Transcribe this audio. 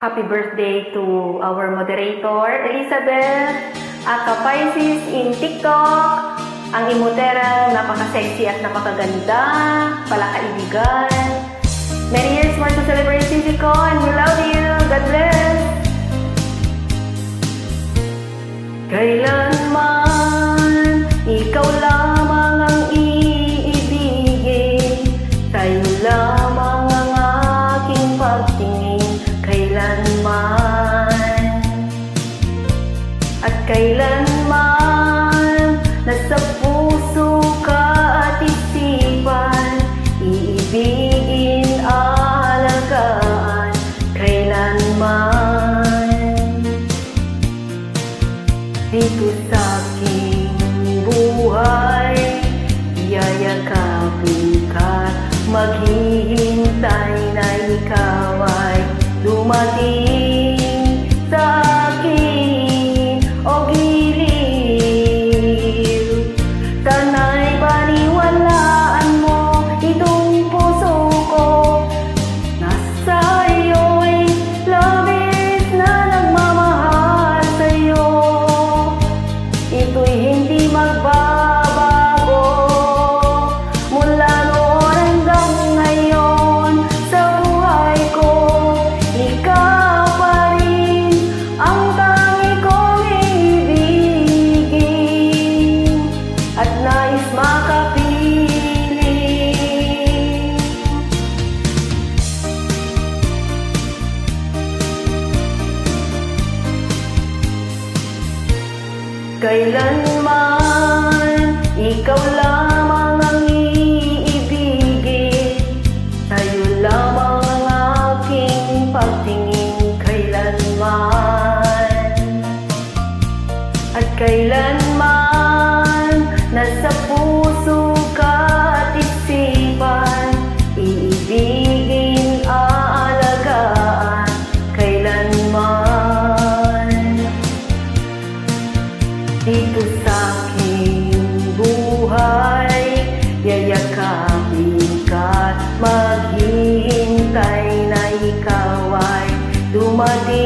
Happy birthday to our moderator, Elizabeth, at ka-Pisces in TikTok, ang imuterang napaka-sexy at napakaganda, palakaibigan. Many years more to celebrate Sisico, and we love you. God bless! Kailanman, ikaw lamang ang iibigin, sa'yo lamang ang aking pagtingin. Kailanman at kailanman, nasa puso ka at isipan, iibigin, aalagaan. Kailanman dito sa aking buhay, yayakapin ka, maghihintay na ikaw ay dumating sa akin, o giliw. Sana'y paniwalaan mo itong puso ko, nasa iyo'y labis na nagmamahal sa'yo. Ito'y hindi magbabago mula noon hanggang ngayon sa buhay ko. Ikaw pa rin ang tangi kong ibigin at nais makapiling. Kailanman, ikaw lamang ang iibigin, sa'yo lamang ang aking pagtingin. Kailanman at kailanman, nasa puso ka at isipan, iibigin, aalagaan. Kailanman dito sa aking buhay, yayakapin ka at maghihintay na ikaw ay dumating.